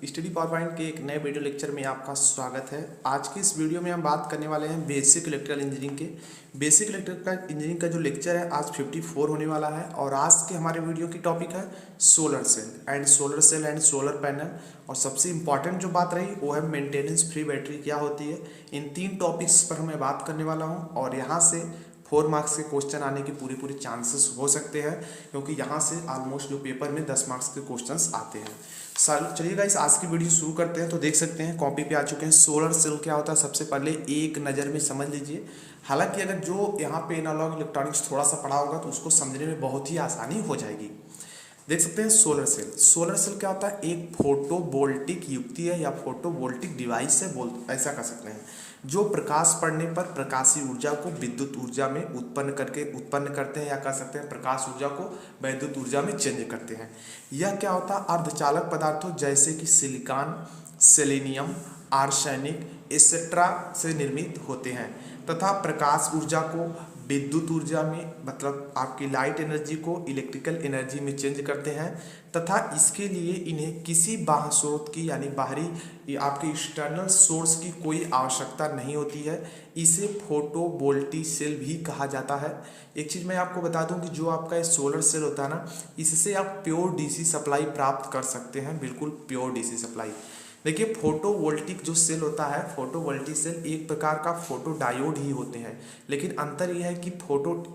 Study power point के एक नए वीडियो लेक्चर में आपका स्वागत है। आज की इस वीडियो में हम बात करने वाले हैं बेसिक इलेक्ट्रिकल इंजीनियरिंग के। बेसिक इलेक्ट्रिकल इंजीनियरिंग का जो लेक्चर है आज 54 होने वाला है और आज के हमारे वीडियो की टॉपिक है solar cell and solar panel. और सबसे इंपॉर्टेंट जो बात रही वो है मेंटेनेंस फ्री बैटरी क्या होती है। इन 3 टॉपिक्स पर मैं बात करने वाला हूँ और यहाँ से 4 मार्क्स के क्वेश्चन आने की पूरी चांसेस हो सकते हैं, क्योंकि यहाँ से ऑलमोस्ट जो पेपर में 10 मार्क्स के क्वेश्चंस आते हैं। चलिए गाइस आज की वीडियो शुरू करते हैं। तो देख सकते हैं कॉपी पे आ चुके हैं। सोलर सेल क्या होता है सबसे पहले एक नज़र में समझ लीजिए। हालांकि अगर जो यहाँ पे एनालॉग इलेक्ट्रॉनिक्स थोड़ा सा पढ़ा होगा तो उसको समझने में बहुत ही आसानी हो जाएगी। देख सकते हैं सोलर सेल क्या होता है, एक फोटोवोल्टिक युक्ति है या फोटोवोल्टिक डिवाइस है, ऐसा कर सकते हैं, जो प्रकाश पड़ने पर प्रकाशीय ऊर्जा को विद्युत ऊर्जा में उत्पन्न करते हैं या कह सकते हैं प्रकाश ऊर्जा को विद्युत ऊर्जा में चेंज करते हैं। यह क्या होता है, अर्धचालक पदार्थों जैसे कि सिलिकॉन, सेलेनियम, आर्सेनिक एक्सेट्रा से निर्मित होते हैं तथा प्रकाश ऊर्जा को विद्युत ऊर्जा में मतलब आपकी लाइट एनर्जी को इलेक्ट्रिकल एनर्जी में चेंज करते हैं तथा इसके लिए इन्हें किसी बाह्य स्रोत की यानी बाहरी आपके एक्सटर्नल सोर्स की कोई आवश्यकता नहीं होती है। इसे फोटोवोल्टिक सेल भी कहा जाता है। एक चीज़ मैं आपको बता दूं कि जो आपका ये सोलर सेल होता है ना, इससे आप प्योर डीसी सप्लाई प्राप्त कर सकते हैं, बिल्कुल प्योर डीसी सप्लाई। देखिए फोटोवोल्टिक जो सेल होता है, फोटोवोल्टिक सेल एक प्रकार का फोटो डायोड ही होते हैं, लेकिन अंतर यह है कि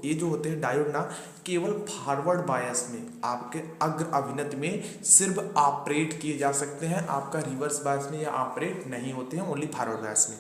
ये जो होते हैं डायोड ना, केवल फॉरवर्ड बायस में आपके अग्र अभिनत में सिर्फ ऑपरेट किए जा सकते हैं। आपका रिवर्स बायस में या ऑपरेट नहीं होते हैं, ओनली फॉरवर्ड बायस में।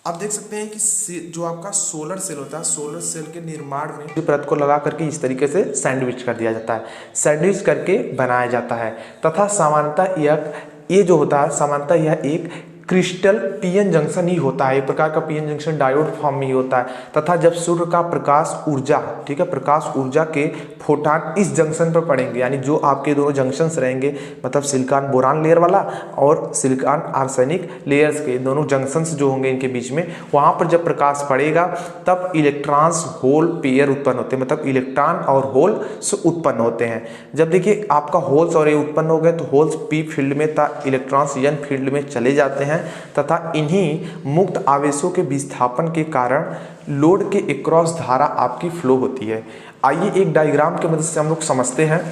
अब देख सकते हैं कि जो आपका सोलर सेल होता है, सोलर सेल के निर्माण में परत को लगा करके इस तरीके से सैंडविच कर दिया जाता है, सैंडविच करके बनाया जाता है तथा सामान्यतः ये जो होता है सामान्यतः यह एक क्रिस्टल पीएन जंक्शन ही होता है, एक प्रकार का पीएन जंक्शन डायोड फॉर्म में ही होता है तथा जब सूर्य का प्रकाश ऊर्जा, ठीक है, प्रकाश ऊर्जा के फोटान इस जंक्शन पर पड़ेंगे, यानी जो आपके दोनों जंक्शंस रहेंगे मतलब सिलिकॉन बोरान लेयर वाला और सिलिकॉन आर्सेनिक लेयर्स के दोनों जंक्शंस जो होंगे इनके बीच में, वहाँ पर जब प्रकाश पड़ेगा तब इलेक्ट्रॉन्स होल पेयर उत्पन्न होते हैं, मतलब इलेक्ट्रॉन और होल्स उत्पन्न होते हैं। जब देखिए आपका होल्स और ये उत्पन्न हो गए तो होल्स पी फील्ड में तथा इलेक्ट्रॉन्स एन फील्ड में चले जाते हैं तथा इन्हीं मुक्त आवेशों के विस्थापन के कारण लोड के अक्रॉस धारा आपकी फ्लो होती है। आइए एक डायग्राम के मदद से हम लोग समझते हैं।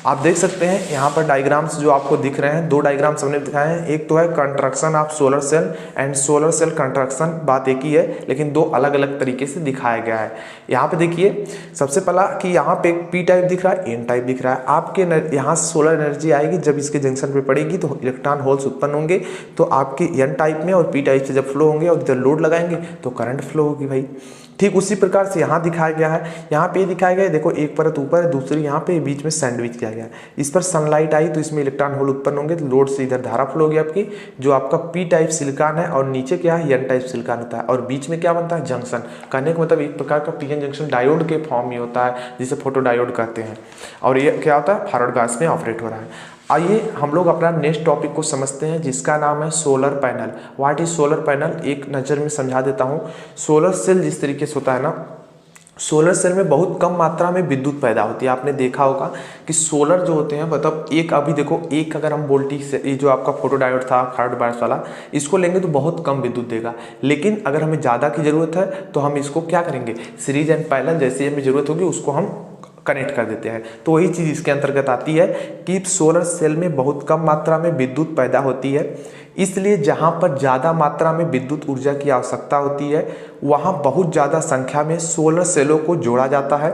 आप देख सकते हैं यहाँ पर डायग्राम्स जो आपको दिख रहे हैं, 2 डायग्राम्स हमने दिखाए हैं। एक तो है construction of solar cell and solar cell construction, बात एक ही है लेकिन 2 अलग अलग तरीके से दिखाया गया है। यहाँ पे देखिए सबसे पहला कि यहाँ पे एक पी टाइप दिख रहा है, एन टाइप दिख रहा है। आपके यहाँ सोलर एनर्जी आएगी, जब इसके जंक्शन पे पड़ेगी तो इलेक्ट्रॉन होल्स उत्पन्न होंगे, तो आपकी एन टाइप में और पी टाइप से जब फ्लो होंगे और जब लोड लगाएंगे तो करंट फ्लो होगी भाई। ठीक उसी प्रकार से यहाँ दिखाया गया है। यहाँ पे दिखाया गया है, देखो एक परत ऊपर है, दूसरी यहाँ पे बीच में सैंडविच किया गया है। इस पर सनलाइट आई तो इसमें इलेक्ट्रॉन होल उत्पन्न होंगे, तो लोड से इधर धारा फ्लो होगी आपकी, जो आपका पी टाइप सिलिकॉन है और नीचे क्या है एन टाइप सिलिकॉन होता है और बीच में क्या बनता है जंक्शन। कहने का मतलब एक प्रकार का पीएन जंक्शन डायोड के फॉर्म में होता है जिसे फोटो डायोड कहते हैं और ये क्या होता है फॉरवर्ड बायस में ऑपरेट हो रहा है। आइए हम लोग अपना नेक्स्ट टॉपिक को समझते हैं जिसका नाम है solar panel. What is solar panel, एक नज़र में समझा देता हूँ। सोलर सेल जिस तरीके से होता है ना, सोलर सेल में बहुत कम मात्रा में विद्युत पैदा होती है। आपने देखा होगा कि सोलर जो होते हैं मतलब एक अभी देखो एक अगर हम वोल्टेज से ये जो आपका फोटो डायोड था फॉरवर्ड बायस वाला, इसको लेंगे तो बहुत कम विद्युत देगा, लेकिन अगर हमें ज़्यादा की ज़रूरत है तो हम इसको क्या करेंगे, सीरीज एंड पैरेलल जैसे हमें ज़रूरत होगी उसको हम कनेक्ट कर देते हैं। तो वही चीज़ इसके अंतर्गत आती है कि सोलर सेल में बहुत कम मात्रा में विद्युत पैदा होती है, इसलिए जहाँ पर ज़्यादा मात्रा में विद्युत ऊर्जा की आवश्यकता होती है वहाँ बहुत ज़्यादा संख्या में सोलर सेलों को जोड़ा जाता है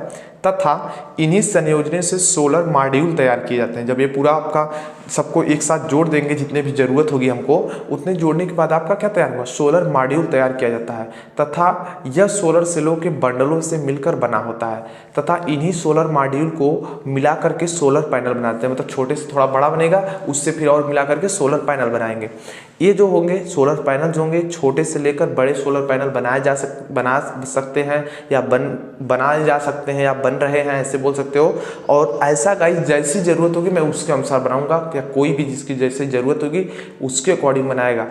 तथा इन्हीं संयोजन से सोलर मॉड्यूल तैयार किए जाते हैं। जब ये पूरा आपका सबको एक साथ जोड़ देंगे, जितने भी ज़रूरत होगी हमको उतने जोड़ने के बाद आपका क्या तैयार हुआ, सोलर मॉड्यूल तैयार किया जाता है तथा यह सोलर सेलों के बंडलों से मिलकर बना होता है तथा इन्हीं सोलर मॉड्यूल को मिला करके सोलर पैनल बनाते हैं। मतलब छोटे से थोड़ा बड़ा बनेगा, उससे फिर और मिला करके सोलर पैनल बनाएंगे। ये जो होंगे सोलर पैनल जो होंगे, छोटे से लेकर बड़े सोलर पैनल बना सकते हैं या बनाए जा सकते हैं या बन रहे हैं, ऐसे बोल सकते हो। और ऐसा गाइस जैसी ज़रूरत होगी मैं उसके अनुसार बनाऊंगा, या कोई भी जिसकी जैसे ज़रूरत होगी उसके अकॉर्डिंग बनाएगा।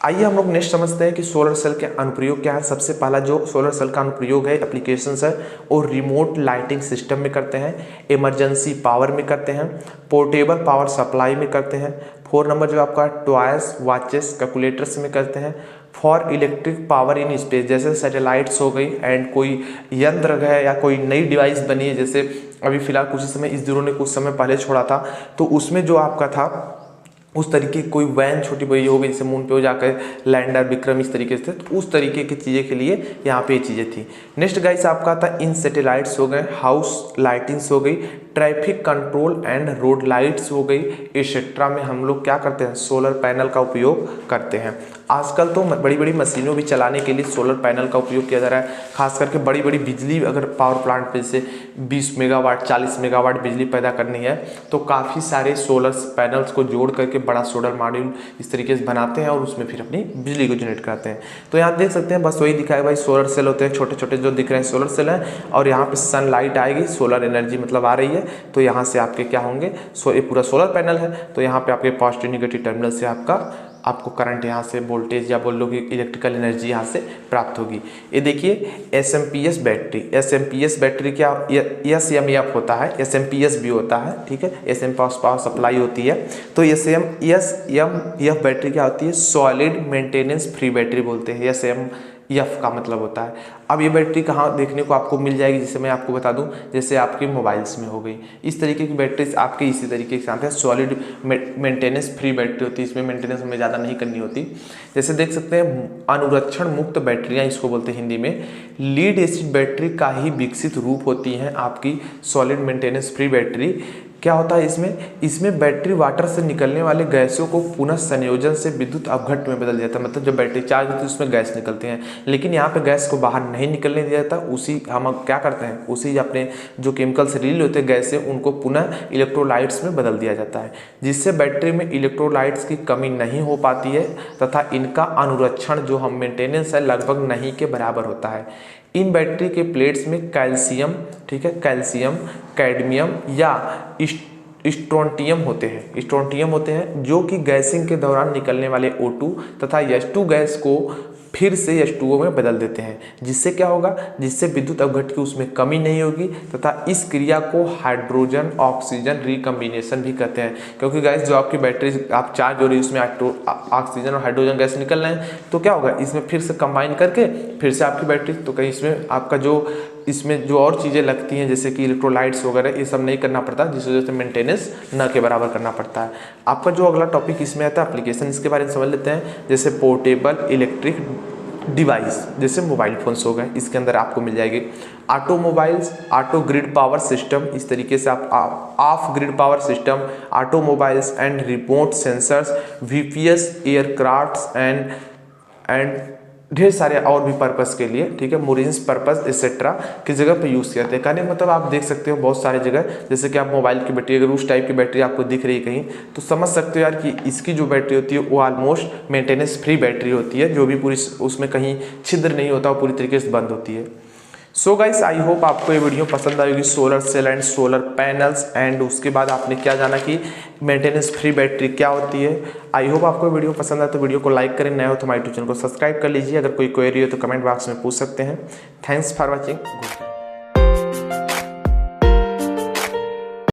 आइए हम लोग नेक्स्ट समझते हैं कि सोलर सेल के अनुप्रयोग क्या है। सबसे पहला जो सोलर सेल का अनुप्रयोग है, एप्लीकेशंस है, और रिमोट लाइटिंग सिस्टम में करते हैं, इमरजेंसी पावर में करते हैं, पोर्टेबल पावर सप्लाई में करते हैं। 4 नंबर जो आपका टॉयज, वॉचेस, कैलकुलेटर्स में करते हैं। For electric power in space, जैसे सैटेलाइट्स हो गई एंड कोई यंत्र है या कोई नई डिवाइस बनी है, जैसे अभी फिलहाल कुछ समय इसरो ने कुछ समय पहले छोड़ा था, तो उसमें जो आपका था उस तरीके की कोई वैन छोटी बड़ी हो गई, जैसे मून पे हो जाकर लैंडर विक्रम इस तरीके से, तो उस तरीके की चीज़ें के लिए यहाँ पे ये चीज़ें थी। नेक्स्ट गाइस आपका था इन सैटेलाइट्स हो गए, हाउस लाइटिंग्स हो गई, traffic control and road lights हो गई, एक्सेट्रा में हम लोग क्या करते हैं, सोलर पैनल का उपयोग करते हैं। आजकल तो बड़ी बड़ी मशीनों भी चलाने के लिए सोलर पैनल का उपयोग किया जा रहा है। खास करके बड़ी बड़ी बिजली अगर पावर प्लांट पे से 20 मेगावाट 40 मेगावाट बिजली पैदा करनी है, तो काफ़ी सारे सोलर पैनल्स को जोड़ करके बड़ा सोलर मॉड्यूल इस तरीके से बनाते हैं और उसमें फिर अपनी बिजली को जनरेट करते हैं। तो यहाँ देख सकते हैं, बस वही दिखाया भाई, सोलर सेल होते हैं, छोटे छोटे जो दिख रहे हैं सोलर सेल हैं, और यहाँ पे सनलाइट आएगी, सोलर एनर्जी मतलब आ रही है, तो यहाँ से आपके क्या होंगे, ये पूरा सोलर पैनल है, तो यहाँ पे आपके पॉजिटिव नेगेटिव टर्मिनल से आपको करंट यहाँ से वोल्टेज या बोल लो कि इलेक्ट्रिकल एनर्जी यहाँ से प्राप्त होगी। ये देखिए एसएमपीएस बैटरी, एसएमपीएस बैटरी क्या एसएमएफ होता है, एसएमपीएस भी होता है, ठीक है, एसएम पावर सप्लाई होती है। तो एसएमएफ बैटरी क्या होती है, सॉलिड मेंटेनेंस फ्री बैटरी बोलते हैं, एफ का मतलब होता है। अब ये बैटरी कहाँ देखने को आपको मिल जाएगी, जैसे मैं आपको बता दूं, जैसे आपके मोबाइल्स में हो गई, इस तरीके की बैटरीज आपके इसी तरीके के साथ है। सॉलिड मेंटेनेंस फ्री बैटरी होती है, इसमें मेंटेनेंस हमें ज़्यादा नहीं करनी होती। जैसे देख सकते हैं अनुरक्षण मुक्त बैटरियाँ इसको बोलते हैं हिंदी में, लीड एसिड बैटरी का ही विकसित रूप होती हैं आपकी सॉलिड मेंटेनेंस फ्री बैटरी। क्या होता है इसमें बैटरी वाटर से निकलने वाले गैसों को पुनः संयोजन से विद्युत अपघट्ट में बदल जाता है। मतलब जब बैटरी चार्ज होती है उसमें गैस निकलते हैं, लेकिन यहाँ पे गैस को बाहर नहीं निकलने दिया जाता, उसी हम क्या करते हैं, उसी अपने जो केमिकल से रिलीज होते हैं गैस से, उनको पुनः इलेक्ट्रोलाइट्स में बदल दिया जाता है, जिससे बैटरी में इलेक्ट्रोलाइट्स की कमी नहीं हो पाती है तथा इनका अनुरक्षण जो हम मेंटेनेंस है लगभग नहीं के बराबर होता है। इन बैटरी के प्लेट्स में कैल्शियम, ठीक है, कैल्शियम, कैडमियम या स्ट्रोंटियम होते हैं, जो कि गैसिंग के दौरान निकलने वाले O2 तथा H2 गैस को फिर से H2O में बदल देते हैं, जिससे क्या होगा, जिससे विद्युत अपघट्ट की उसमें कमी नहीं होगी तथा इस क्रिया को हाइड्रोजन ऑक्सीजन रिकम्बिनेशन भी कहते हैं। क्योंकि गैस जो आपकी बैटरी आप चार्ज हो रही है उसमें ऑक्सीजन और हाइड्रोजन गैस निकल रहे हैं, तो क्या होगा, इसमें फिर से कंबाइन करके फिर से आपकी बैटरी, तो कहीं इसमें आपका इसमें जो और चीज़ें लगती हैं जैसे कि इलेक्ट्रोलाइट्स वगैरह, ये सब नहीं करना पड़ता, जिस वजह से मेंटेनेंस न के बराबर करना पड़ता है। आपका जो अगला टॉपिक इसमें आता है एप्लीकेशन, इसके बारे में समझ लेते हैं। जैसे पोर्टेबल इलेक्ट्रिक डिवाइस, जैसे मोबाइल फोन्स हो गए, इसके अंदर आपको मिल जाएगी automobiles, auto grid power system, इस तरीके से आप of grid power system, automobiles and remote sensors, VPS, aircrafts and ढेर सारे और भी पर्पस के लिए, ठीक है, मोरिन्स पर्पस एक्सेट्रा की जगह पे यूज़ किया जाता है। कहने मतलब आप देख सकते हो बहुत सारे जगह, जैसे कि आप मोबाइल की बैटरी अगर उस टाइप की बैटरी आपको दिख रही है कहीं, तो समझ सकते हो यार कि इसकी जो बैटरी होती है वो ऑलमोस्ट मेंटेनेंस फ्री बैटरी होती है, जो भी पूरी उसमें कहीं छिद्र नहीं होता, वो पूरी तरीके से बंद होती है। सो गाइस आई होप आपको ये वीडियो पसंद आएगी, solar cell and solar panels, and उसके बाद आपने क्या जाना कि मेंटेनेंस फ्री बैटरी क्या होती है। आई होप आपको वीडियो पसंद आए तो वीडियो को लाइक करें, नए हो तो हमारे यूट्यूब चैनल को सब्सक्राइब कर लीजिए। अगर कोई क्वेरी हो तो कमेंट बॉक्स में पूछ सकते हैं। Thanks for watching.